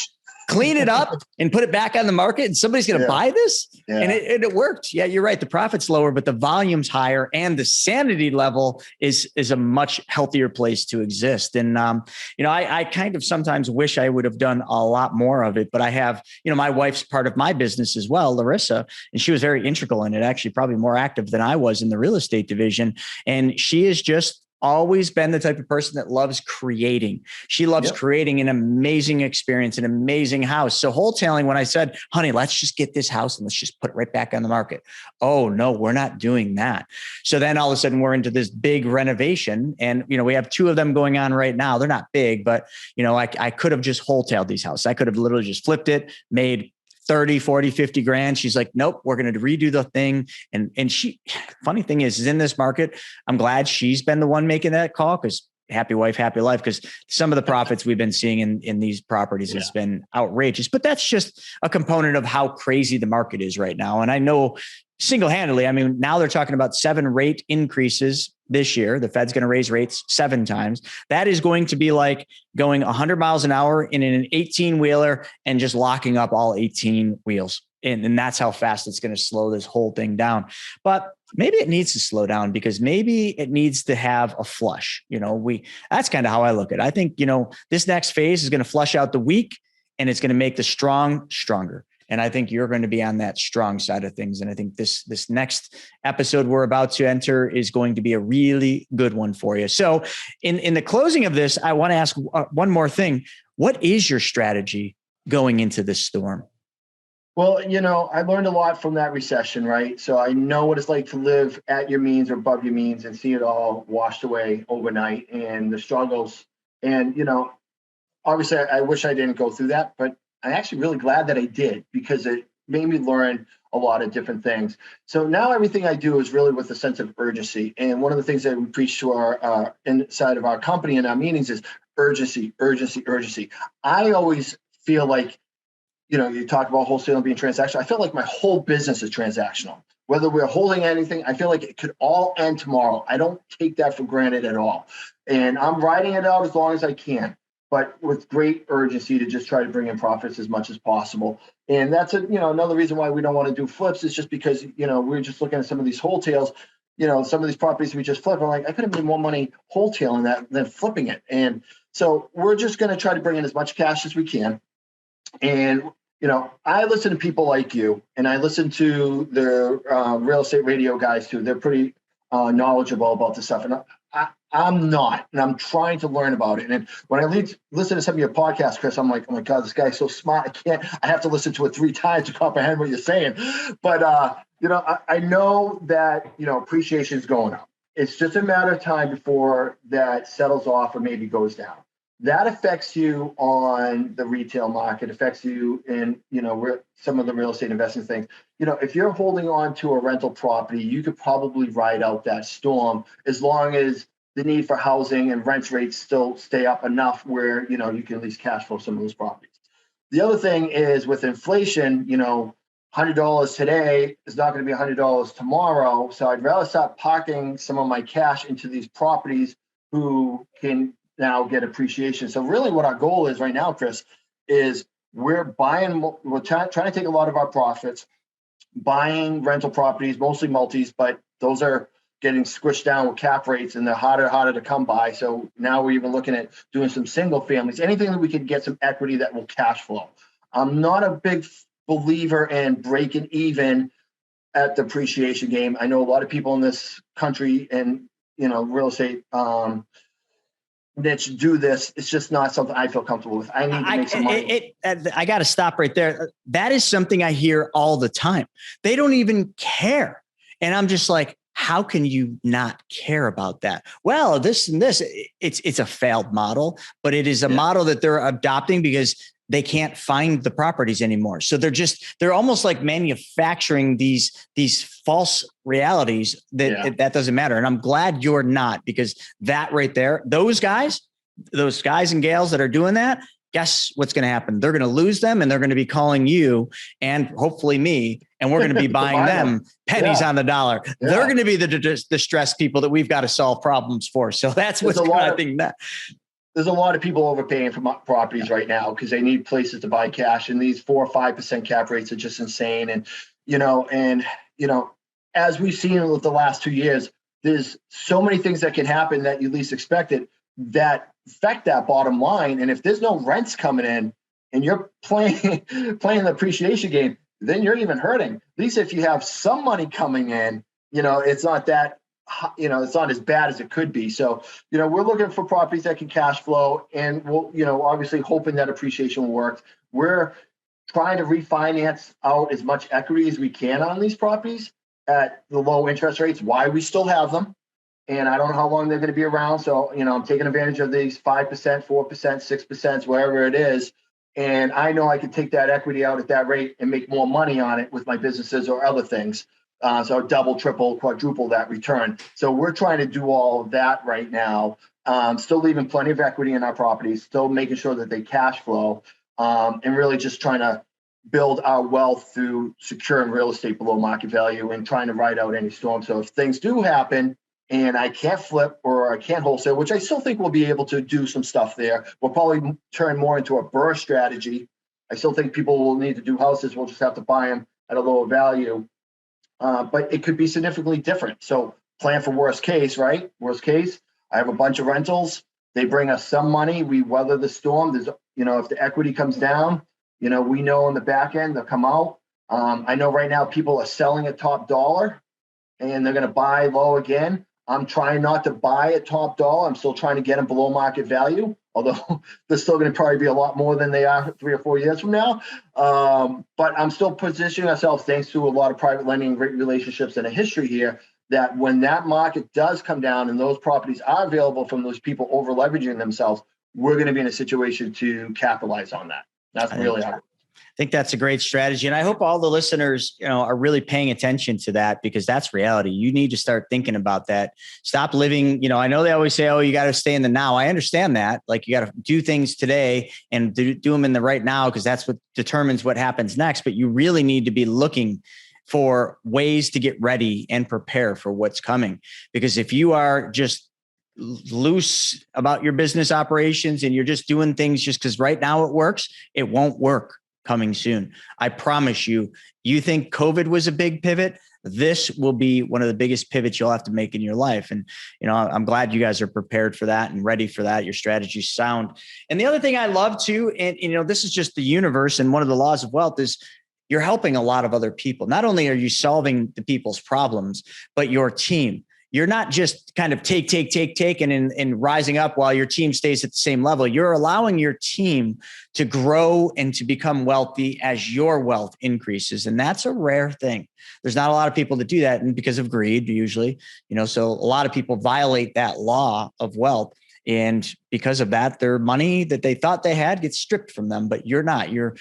Clean it up and put it back on the market, and somebody's going to buy this. Yeah. And it worked. Yeah, you're right. The profit's lower, but the volume's higher, and the sanity level is a much healthier place to exist. And, I kind of sometimes wish I would have done a lot more of it, but I have, my wife's part of my business as well, Larissa, and she was very integral in it, actually probably more active than I was in the real estate division. And she is just always been the type of person that loves creating. She loves creating an amazing experience, an amazing house. So wholesaling, when I said, honey, let's just get this house and let's just put it right back on the market. Oh no, we're not doing that. So then all of a sudden we're into this big renovation, and, we have 2 of them going on right now. They're not big, but I could have just wholesaled these houses. I could have literally just flipped it, made 30, 40, 50 grand. She's like, nope, we're going to redo the thing. And she, funny thing is in this market, I'm glad she's been the one making that call, because happy wife, happy life, because some of the profits we've been seeing in these properties has been outrageous, but that's just a component of how crazy the market is right now. And I know single-handedly, now they're talking about 7 rate increases this year. The Fed's going to raise rates 7 times. That is going to be like going 100 miles an hour in an 18-wheeler and just locking up all 18 wheels. And that's how fast it's going to slow this whole thing down. But maybe it needs to slow down, because maybe it needs to have a flush. That's kind of how I look at it. I think, this next phase is going to flush out the weak, and it's going to make the strong stronger. And I think you're going to be on that strong side of things. And I think this next episode we're about to enter is going to be a really good one for you. So in the closing of this, I want to ask one more thing. What is your strategy going into this storm? Well, I learned a lot from that recession, right? So I know what it's like to live at your means or above your means and see it all washed away overnight and the struggles. And, obviously I wish I didn't go through that, but I'm actually really glad that I did because it made me learn a lot of different things. So now everything I do is really with a sense of urgency. And one of the things that we preach to our inside of our company and our meetings is urgency, urgency, urgency. I always feel like, you talk about wholesale being transactional. I feel like my whole business is transactional. Whether we're holding anything, I feel like it could all end tomorrow. I don't take that for granted at all. And I'm riding it out as long as I can, but with great urgency to just try to bring in profits as much as possible. And that's another reason why we don't want to do flips is just because, we're just looking at some of these wholesales, some of these properties we just flipped. I'm like, I could have made more money wholesaling that than flipping it. And so we're just going to try to bring in as much cash as we can. And I listen to people like you, and I listen to the real estate radio guys too. They're pretty knowledgeable about this stuff, and I'm not, and I'm trying to learn about it. And when I listen to some of your podcasts, Chris, I'm like, oh my God, this guy's so smart. I have to listen to it 3 times to comprehend what you're saying. But I know that appreciation is going up. It's just a matter of time before that settles off or maybe goes down. That affects you on the retail market, affects you in, some of the real estate investing things. If you're holding on to a rental property, you could probably ride out that storm as long as the need for housing and rent rates still stay up enough where, you can at least cash flow some of those properties. The other thing is with inflation, $100 today is not going to be $100 tomorrow. So I'd rather start parking some of my cash into these properties who can now get appreciation. So really what our goal is right now, Chris, is we're trying to take a lot of our profits, buying rental properties, mostly multis, but those are getting squished down with cap rates and they're harder to come by. So now we're even looking at doing some single families, anything that we can get some equity that will cash flow. I'm not a big believer in breaking even at the appreciation game. I know a lot of people in this country and, real estate, niche do this. It's just not something I feel comfortable with. I need to make some money. I got to stop right there. That is something I hear all the time. They don't even care. And I'm just like, how can you not care about that? Well, this and this, it's a failed model, but it is a model that they're adopting because they can't find the properties anymore. So they're almost like manufacturing these false realities that doesn't matter. And I'm glad you're not, because that right there, those guys and gals that are doing that, guess what's going to happen? They're going to lose them and they're going to be calling you and hopefully me, and we're going to be buying them pennies on the dollar. Yeah. They're going to be the distressed people that we've got to solve problems for. So that's what's going to, I think that. There's a lot of people overpaying for properties right now because they need places to buy cash, and these 4 or 5% cap rates are just insane. And as we've seen with the last 2 years, there's so many things that can happen that you least expected that affect that bottom line. And if there's no rents coming in and you're playing the appreciation game, then you're even hurting. At least if you have some money coming in, it's not that. It's not as bad as it could be. So, we're looking for properties that can cash flow, and we'll, obviously hoping that appreciation will work. We're trying to refinance out as much equity as we can on these properties at the low interest rates, why we still have them. And I don't know how long they're going to be around. So, I'm taking advantage of these 5%, 4%, 6%, wherever it is. And I know I can take that equity out at that rate and make more money on it with my businesses or other things. So double, triple, quadruple that return. So we're trying to do all of that right now. Still leaving plenty of equity in our properties, still making sure that they cash flow, and really just trying to build our wealth through securing real estate below market value and trying to ride out any storm. So if things do happen and I can't flip or I can't wholesale, which I still think we'll be able to do some stuff there, we'll probably turn more into a burst strategy. I still think people will need to do houses. We'll just have to buy them at a lower value. But it could be significantly different. So plan for worst case, right? Worst case, I have a bunch of rentals. They bring us some money. We weather the storm. There's, if the equity comes down, we know on the back end, they'll come out. I know right now people are selling at top dollar and they're going to buy low again. I'm trying not to buy at top dollar. I'm still trying to get them below market value. although they're still going to probably be a lot more than they are 3 or 4 years from now. But I'm still positioning ourselves, thanks to a lot of private lending, great relationships, and a history here, that when that market does come down and those properties are available from those people over leveraging themselves, we're going to be in a situation to capitalize on that. That's really how. I think that's a great strategy. And I hope all the listeners, are really paying attention to that, because that's reality. You need to start thinking about that. Stop living, I know they always say, oh, you got to stay in the now. I understand that. Like, you got to do things today and do them in the right now, because that's what determines what happens next. But you really need to be looking for ways to get ready and prepare for what's coming. Because if you are just loose about your business operations and you're just doing things just because right now it works, it won't work coming soon. I promise you. You think COVID was a big pivot? This will be one of the biggest pivots you'll have to make in your life. And, I'm glad you guys are prepared for that and ready for that. Your strategy's sound. And the other thing I love too, and, this is just the universe, and one of the laws of wealth is you're helping a lot of other people. Not only are you solving the people's problems, but your team. You're not just kind of take and rising up while your team stays at the same level. You're allowing your team to grow and to become wealthy as your wealth increases. And that's a rare thing. There's not a lot of people that do that, and because of greed, usually, so a lot of people violate that law of wealth. And because of that, their money that they thought they had gets stripped from them, but you're not. You're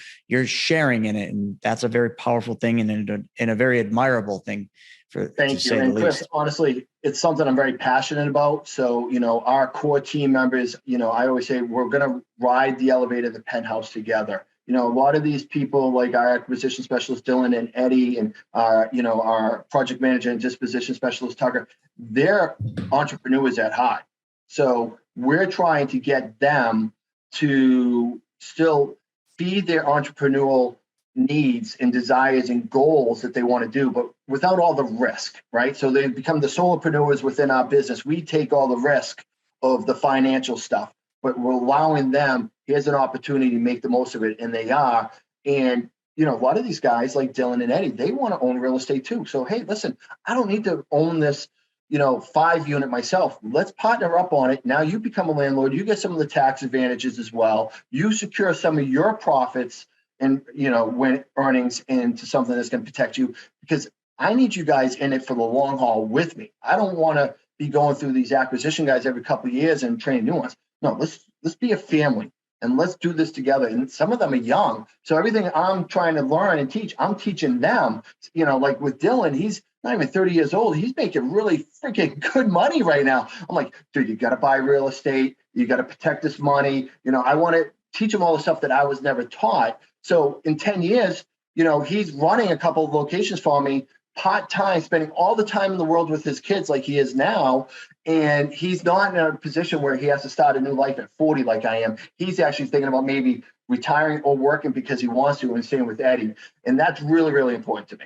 sharing in it. And that's a very powerful thing and a very admirable thing. Thank you. And Chris, honestly, it's something I'm very passionate about. So, our core team members, I always say we're going to ride the elevator to the penthouse together. A lot of these people, like our acquisition specialist, Dylan and Eddie, and our project manager and disposition specialist, Tucker, they're entrepreneurs at heart. So we're trying to get them to still feed their entrepreneurial needs and desires and goals that they want to do, but without all the risk, right? So they become the solopreneurs within our business. We take all the risk of the financial stuff, but we're allowing them, here's an opportunity to make the most of it. And they are. And, a lot of these guys like Dylan and Eddie, they want to own real estate too. So, hey, listen, I don't need to own this 5-unit myself. Let's partner up on it. Now you become a landlord. You get some of the tax advantages as well. You secure some of your profits and, when earnings into something that's going to protect you, because I need you guys in it for the long haul with me. I don't want to be going through these acquisition guys every couple of years and training new ones. No, let's be a family and let's do this together. And some of them are young. So everything I'm trying to learn and teach, I'm teaching them, like with Dylan, he's not even 30 years old. He's making really freaking good money right now. I'm like, dude, you got to buy real estate. You got to protect this money. I want to teach him all the stuff that I was never taught. So in 10 years, he's running a couple of locations for me, part-time, spending all the time in the world with his kids like he is now. And he's not in a position where he has to start a new life at 40 like I am. He's actually thinking about maybe retiring or working because he wants to, and staying with Eddie. And that's really, really important to me.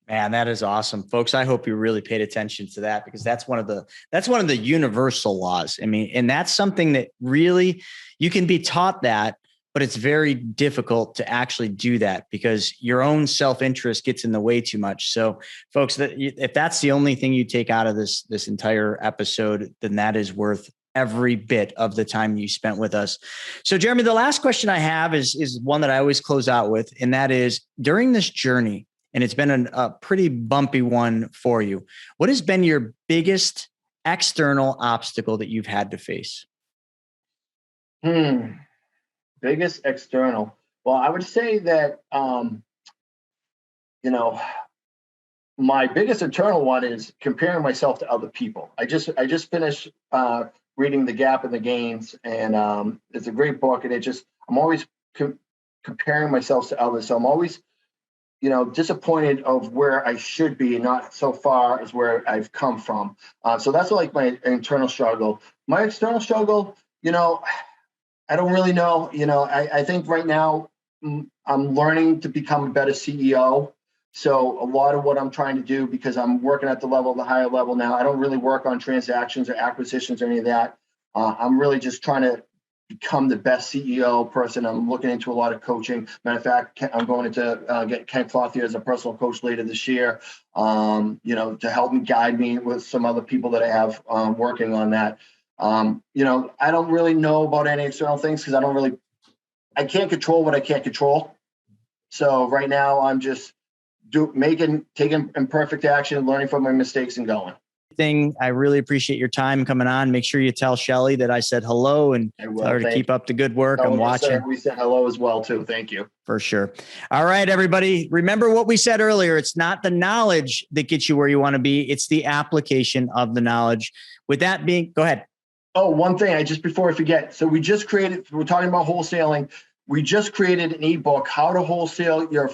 Man, that is awesome, folks. I hope you really paid attention to that, because that's one of the universal laws. I mean, and that's something that really you can be taught that, but it's very difficult to actually do that because your own self-interest gets in the way too much. So folks, if that's the only thing you take out of this entire episode, then that is worth every bit of the time you spent with us. So Jeremy, the last question I have is one that I always close out with, and that is, during this journey, and it's been a pretty bumpy one for you, what has been your biggest external obstacle that you've had to face? Biggest external. Well, I would say that, my biggest internal one is comparing myself to other people. I just finished reading The Gap and the Gains, and it's a great book. And I'm always comparing myself to others. So I'm always, disappointed of where I should be, not so far as where I've come from. So that's like my internal struggle. My external struggle, I don't really know. I think right now I'm learning to become a better CEO. So a lot of what I'm trying to do, because I'm working at the higher level now, I don't really work on transactions or acquisitions or any of that. I'm really just trying to become the best CEO person. I'm looking into a lot of coaching. Matter of fact, I'm going to get Ken Clothier as a personal coach later this year, to help me guide me with some other people that I have working on that. I don't really know about any external things because I can't control what I can't control. So right now I'm just taking imperfect action, learning from my mistakes and going. I really appreciate your time coming on. Make sure you tell Shelly that I said hello and tell her to keep up the good work. I'm watching. We said hello as well too. Thank you. For sure. All right, everybody. Remember what we said earlier. It's not the knowledge that gets you where you want to be. It's the application of the knowledge. With that being, go ahead. Oh, one thing before I forget. So we're talking about wholesaling. We just created an ebook, how to wholesale your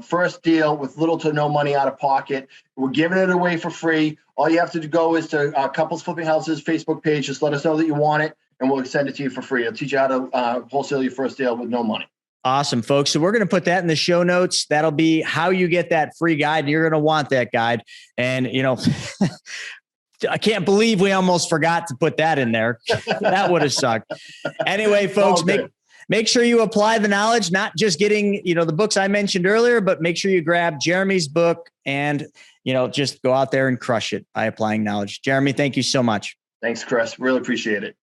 first deal with little to no money out of pocket. We're giving it away for free. All you have to go is to Couples Flipping Houses Facebook page. Just let us know that you want it, and we'll send it to you for free. It'll teach you how to wholesale your first deal with no money. Awesome, folks. So we're going to put that in the show notes. That'll be how you get that free guide. You're going to want that guide. And, I can't believe we almost forgot to put that in there. That would have sucked. Anyway, folks, make sure you apply the knowledge, not just getting, the books I mentioned earlier, but make sure you grab Jeremy's book and, just go out there and crush it by applying knowledge. Jeremy, thank you so much. Thanks, Chris. Really appreciate it.